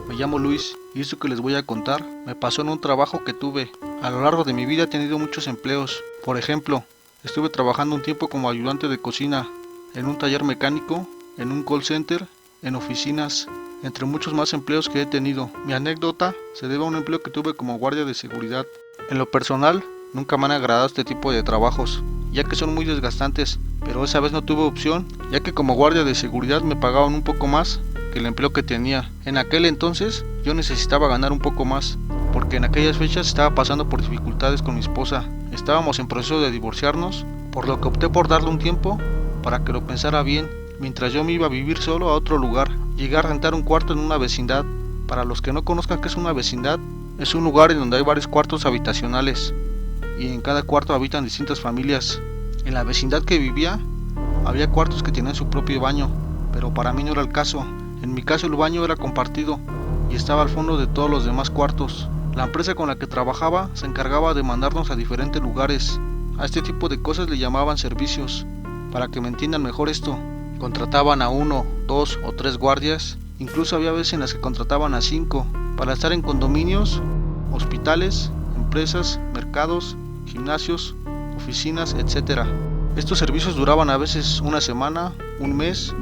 Me llamo Luis y esto que les voy a contar me pasó en un trabajo que tuve. A lo largo de mi vida he tenido muchos empleos. Por ejemplo, estuve trabajando un tiempo como ayudante de cocina, en un taller mecánico, en un call center, en oficinas, entre muchos más empleos que he tenido. Mi anécdota se debe a un empleo que tuve como guardia de seguridad. En lo personal, nunca me han agradado este tipo de trabajos, ya que son muy desgastantes, pero esa vez no tuve opción, ya que como guardia de seguridad me pagaban un poco más que el empleo que tenía. En aquel entonces yo necesitaba ganar un poco más, porque en aquellas fechas estaba pasando por dificultades con mi esposa. Estábamos en proceso de divorciarnos, por lo que opté por darle un tiempo para que lo pensara bien, mientras yo me iba a vivir solo a otro lugar. Llegué a rentar un cuarto en una vecindad. Para los que no conozcan qué es una vecindad, es un lugar en donde hay varios cuartos habitacionales y en cada cuarto habitan distintas familias. En la vecindad que vivía había cuartos que tenían su propio baño, pero para mí no era el caso. En mi caso el baño era compartido y estaba al fondo de todos los demás cuartos. La empresa con la que trabajaba se encargaba de mandarnos a diferentes lugares. A este tipo de cosas le llamaban servicios. Para que me entiendan mejor esto, contrataban a 1, 2 o 3 guardias. Incluso había veces en las que contrataban a 5 para estar en condominios, hospitales, empresas, mercados, gimnasios, oficinas, etc. Estos servicios duraban a veces una semana, un mes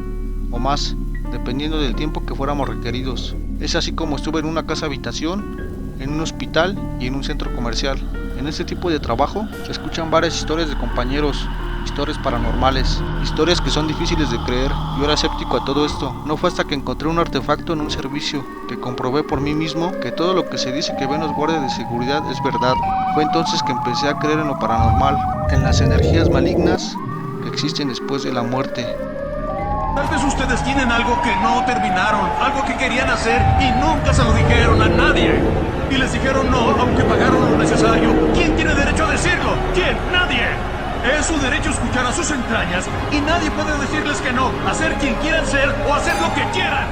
o más, dependiendo del tiempo que fuéramos requeridos. Es así como estuve en una casa habitación, en un hospital y en un centro comercial. En este tipo de trabajo se escuchan varias historias de compañeros, historias paranormales, historias que son difíciles de creer. Yo era escéptico a todo esto. No fue hasta que encontré un artefacto en un servicio que comprobé por mí mismo que todo lo que se dice que ven los guardias de seguridad es verdad. Fue entonces que empecé a creer en lo paranormal, en las energías malignas que existen después de la muerte. Tal vez ustedes tienen algo que no terminaron, algo que querían hacer y nunca se lo dijeron a nadie. Y les dijeron no, aunque pagaron lo necesario. ¿Quién tiene derecho a decirlo? ¿Quién? Nadie. Es su derecho escuchar a sus entrañas y nadie puede decirles que no, hacer quien quieran ser o hacer lo que quieran.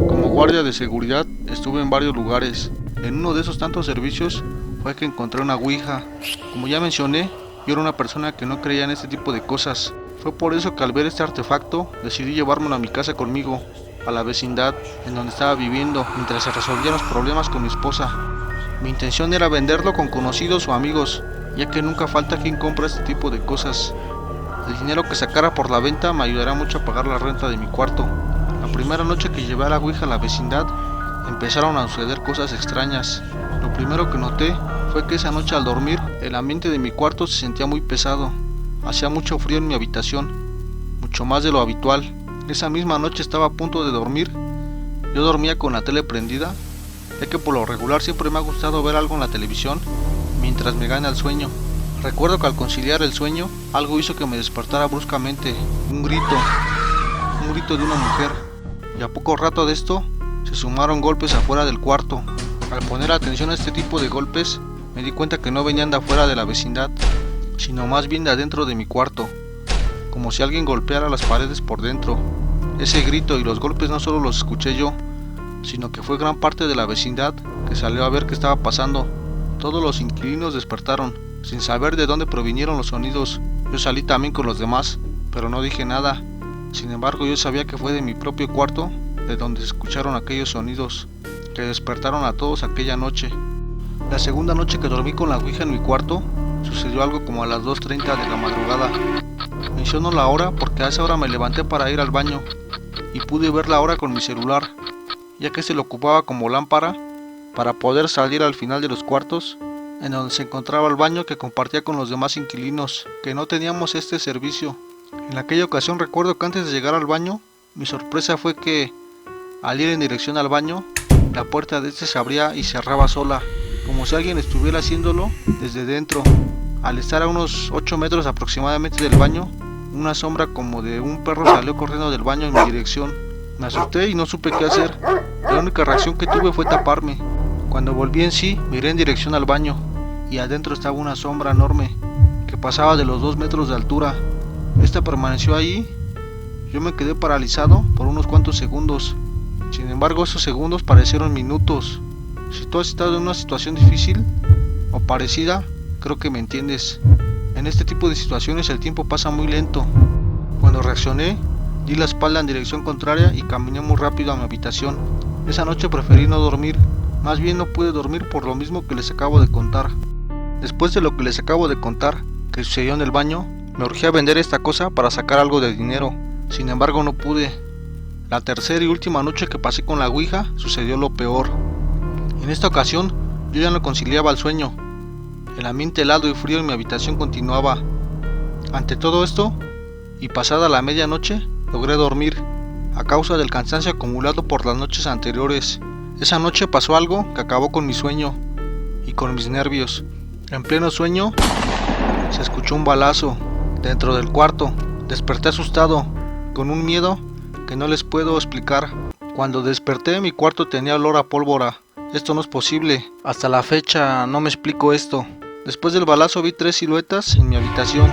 Como guardia de seguridad estuve en varios lugares. En uno de esos tantos servicios fue que encontré una ouija. Como ya mencioné, yo era una persona que no creía en este tipo de cosas. Fue por eso que al ver este artefacto decidí llevármelo a mi casa conmigo, a la vecindad en donde estaba viviendo, mientras se resolvían los problemas con mi esposa. Mi intención era venderlo con conocidos o amigos, ya que nunca falta quien compra este tipo de cosas. El dinero que sacara por la venta me ayudará mucho a pagar la renta de mi cuarto. La primera noche que llevé a la ouija a la vecindad, empezaron a suceder cosas extrañas. Lo primero que noté fue que esa noche al dormir, el ambiente de mi cuarto se sentía muy pesado. Hacía mucho frío en mi habitación, mucho más de lo habitual. Esa misma noche estaba a punto de dormir. Yo dormía con la tele prendida, ya que por lo regular siempre me ha gustado ver algo en la televisión mientras me gana el sueño. Recuerdo que al conciliar el sueño, algo hizo que me despertara bruscamente. Un grito de una mujer. Y a poco rato de esto, se sumaron golpes afuera del cuarto. Al poner atención a este tipo de golpes, me di cuenta que no venían de afuera de la vecindad, sino más bien de adentro de mi cuarto, como si alguien golpeara las paredes por dentro. Ese grito y los golpes no solo los escuché yo, sino que fue gran parte de la vecindad que salió a ver qué estaba pasando. Todos los inquilinos despertaron, sin saber de dónde provinieron los sonidos. Yo salí también con los demás, pero no dije nada. Sin embargo, yo sabía que fue de mi propio cuarto de donde se escucharon aquellos sonidos que despertaron a todos aquella noche. La segunda noche que dormí con la ouija en mi cuarto, sucedió algo como a las 2:30 de la madrugada. Menciono la hora porque a esa hora me levanté para ir al baño y pude ver la hora con mi celular, ya que se lo ocupaba como lámpara para poder salir al final de los cuartos en donde se encontraba el baño que compartía con los demás inquilinos, que no teníamos este servicio. En aquella ocasión recuerdo que antes de llegar al baño, mi sorpresa fue que al ir en dirección al baño, la puerta de este se abría y cerraba sola, como si alguien estuviera haciéndolo desde dentro. Al estar a unos 8 metros aproximadamente del baño, una sombra como de un perro salió corriendo del baño en mi dirección. Me asusté y no supe qué hacer. La única reacción que tuve fue taparme. Cuando volví en sí, miré en dirección al baño y adentro estaba una sombra enorme que pasaba de los 2 metros de altura. Esta permaneció ahí. Yo me quedé paralizado por unos cuantos segundos. Sin embargo, esos segundos parecieron minutos. Si tú has estado en una situación difícil o parecida, creo que me entiendes. En este tipo de situaciones el tiempo pasa muy lento. Cuando reaccioné, di la espalda en dirección contraria y caminé muy rápido a mi habitación. Esa noche preferí no dormir, más bien no pude dormir por lo mismo que les acabo de contar. Después de lo que les acabo de contar, que sucedió en el baño, me urgí a vender esta cosa para sacar algo de dinero. Sin embargo no pude. La tercera y última noche que pasé con la ouija sucedió lo peor. En esta ocasión yo ya no conciliaba el sueño. El ambiente helado y frío en mi habitación continuaba. Ante todo esto, y pasada la medianoche, logré dormir, a causa del cansancio acumulado por las noches anteriores. Esa noche pasó algo que acabó con mi sueño y con mis nervios. En pleno sueño, se escuchó un balazo dentro del cuarto. Desperté asustado, con un miedo que no les puedo explicar. Cuando desperté, mi cuarto tenía olor a pólvora. Esto no es posible. Hasta la fecha no me explico esto. Después del balazo vi 3 siluetas en mi habitación,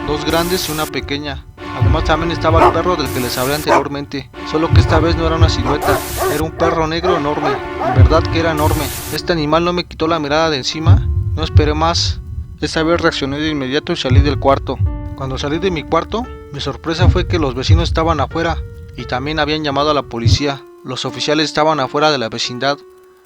2 grandes y una pequeña. Además también estaba el perro del que les hablé anteriormente, solo que esta vez no era una silueta, era un perro negro enorme. En verdad que era enorme. Este animal no me quitó la mirada de encima. No esperé más. Esta vez reaccioné de inmediato y salí del cuarto. Cuando salí de mi cuarto, mi sorpresa fue que los vecinos estaban afuera y también habían llamado a la policía. Los oficiales estaban afuera de la vecindad,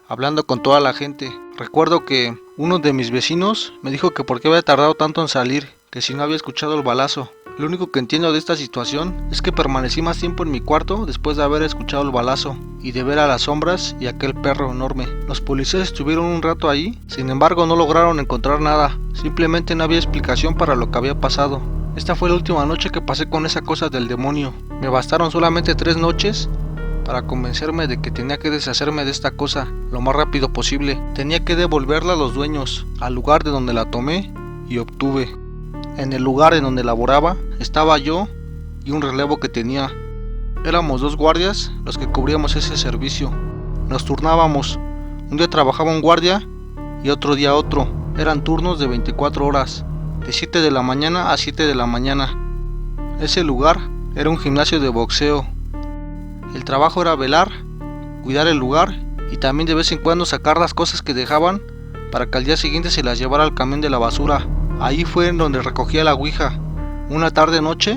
hablando con toda la gente. Recuerdo que uno de mis vecinos me dijo que por qué había tardado tanto en salir, que si no había escuchado el balazo. Lo único que entiendo de esta situación es que permanecí más tiempo en mi cuarto después de haber escuchado el balazo y de ver a las sombras y aquel perro enorme. Los policías estuvieron un rato ahí, sin embargo no lograron encontrar nada, simplemente no había explicación para lo que había pasado. Esta fue la última noche que pasé con esa cosa del demonio. Me bastaron solamente 3 noches para convencerme de que tenía que deshacerme de esta cosa lo más rápido posible. Tenía que devolverla a los dueños, al lugar de donde la tomé y obtuve. En el lugar en donde laboraba estaba yo y un relevo que tenía. Éramos 2 guardias los que cubríamos ese servicio. Nos turnábamos. Un día trabajaba un guardia y otro día otro. Eran turnos de 24 horas, de 7 de la mañana a 7 de la mañana. Ese lugar era un gimnasio de boxeo. El trabajo era velar, cuidar el lugar y también de vez en cuando sacar las cosas que dejaban para que al día siguiente se las llevara al camión de la basura. Ahí fue en donde recogía la ouija. Una tarde noche,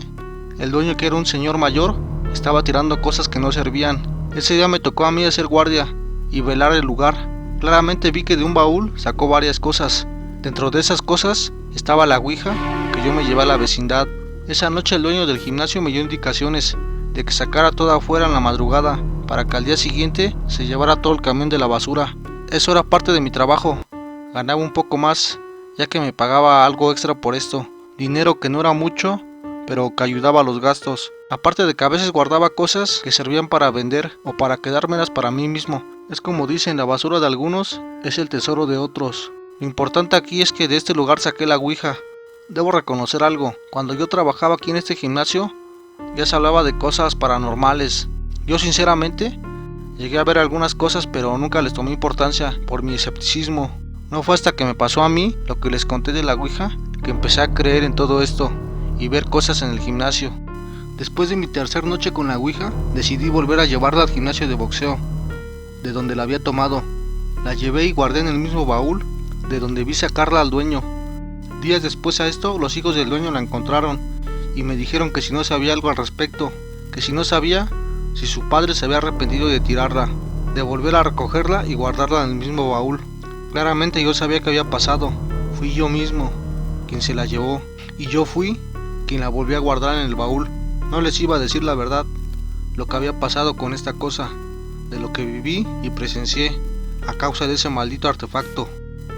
el dueño, que era un señor mayor, estaba tirando cosas que no servían. Ese día me tocó a mí hacer guardia y velar el lugar. Claramente vi que de un baúl sacó varias cosas. Dentro de esas cosas estaba la ouija que yo me llevé a la vecindad. Esa noche el dueño del gimnasio me dio indicaciones de que sacara todo afuera en la madrugada para que al día siguiente se llevara todo el camión de la basura. Eso era parte de mi trabajo. Ganaba un poco más, ya que me pagaba algo extra por esto, dinero que no era mucho, pero que ayudaba a los gastos. Aparte de que a veces guardaba cosas que servían para vender o para quedármelas para mí mismo. Es como dicen, la basura de algunos es el tesoro de otros. Lo importante aquí es que de este lugar saqué la ouija. Debo reconocer algo, cuando yo trabajaba aquí en este gimnasio, ya se hablaba de cosas paranormales. Yo sinceramente llegué a ver algunas cosas, pero nunca les tomé importancia por mi escepticismo. No fue hasta que me pasó a mí lo que les conté de la ouija que empecé a creer en todo esto y ver cosas en el gimnasio. Después de mi tercera noche con la ouija, decidí volver a llevarla al gimnasio de boxeo, de donde la había tomado. La llevé y guardé en el mismo baúl de donde vi sacarla al dueño. Días después a esto, los hijos del dueño la encontraron y me dijeron que si no sabía algo al respecto, que si no sabía si su padre se había arrepentido de tirarla, de volver a recogerla y guardarla en el mismo baúl. Claramente yo sabía que había pasado. Fui yo mismo quien se la llevó y yo fui quien la volvió a guardar en el baúl. No les iba a decir la verdad, lo que había pasado con esta cosa, de lo que viví y presencié a causa de ese maldito artefacto.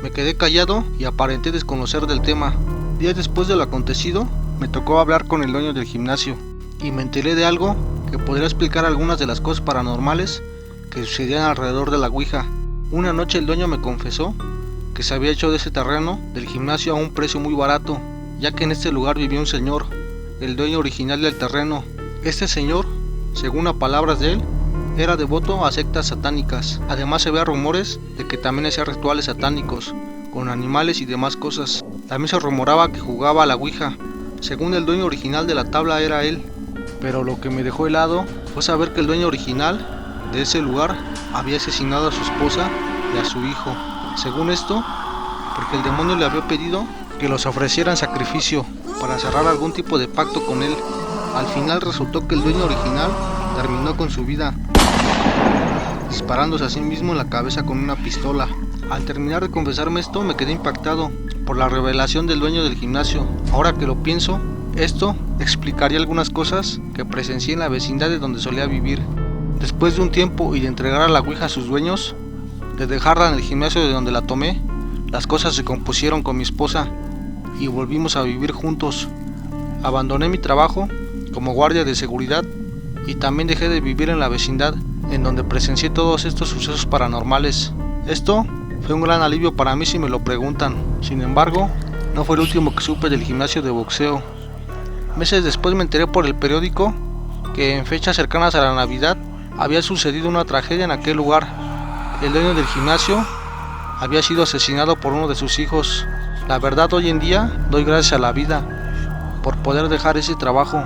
Me quedé callado y aparenté desconocer del tema. Días después de lo acontecido, me tocó hablar con el dueño del gimnasio y me enteré de algo que podría explicar algunas de las cosas paranormales que sucedían alrededor de la ouija. Una noche el dueño me confesó que se había hecho de ese terreno del gimnasio a un precio muy barato, ya que en este lugar vivía un señor, el dueño original del terreno. Este señor, según las palabras de él, era devoto a sectas satánicas. Además se veía rumores de que también hacía rituales satánicos con animales y demás cosas. También se rumoraba que jugaba a la ouija. Según el dueño original de la tabla era él. Pero lo que me dejó helado fue saber que el dueño original de ese lugar había asesinado a su esposa y a su hijo. Según esto, porque el demonio le había pedido que los ofrecieran sacrificio para cerrar algún tipo de pacto con él. Al final resultó que el dueño original terminó con su vida, disparándose a sí mismo en la cabeza con una pistola. Al terminar de confesarme esto, me quedé impactado por la revelación del dueño del gimnasio. Ahora que lo pienso, esto explicaría algunas cosas que presencié en la vecindad de donde solía vivir. Después de un tiempo y de entregar a la ouija a sus dueños, de dejarla en el gimnasio de donde la tomé, las cosas se compusieron con mi esposa y volvimos a vivir juntos. Abandoné mi trabajo como guardia de seguridad y también dejé de vivir en la vecindad en donde presencié todos estos sucesos paranormales. Esto fue un gran alivio para mí si me lo preguntan. Sin embargo, no fue el último que supe del gimnasio de boxeo. Meses después me enteré por el periódico que en fechas cercanas a la Navidad había sucedido una tragedia en aquel lugar. El dueño del gimnasio había sido asesinado por uno de sus hijos. La verdad, hoy en día doy gracias a la vida por poder dejar ese trabajo,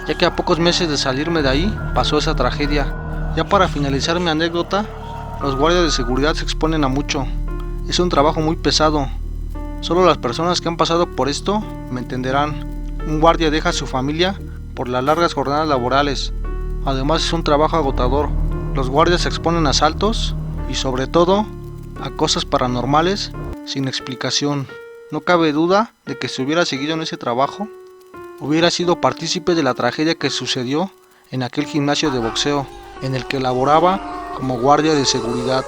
ya que a pocos meses de salirme de ahí pasó esa tragedia. Ya para finalizar mi anécdota, los guardias de seguridad se exponen a mucho. Es un trabajo muy pesado. Solo las personas que han pasado por esto me entenderán. Un guardia deja a su familia por las largas jornadas laborales. Además es un trabajo agotador. Los guardias se exponen a asaltos y sobre todo a cosas paranormales sin explicación. No cabe duda de que si hubiera seguido en ese trabajo, hubiera sido partícipe de la tragedia que sucedió en aquel gimnasio de boxeo en el que laboraba como guardia de seguridad.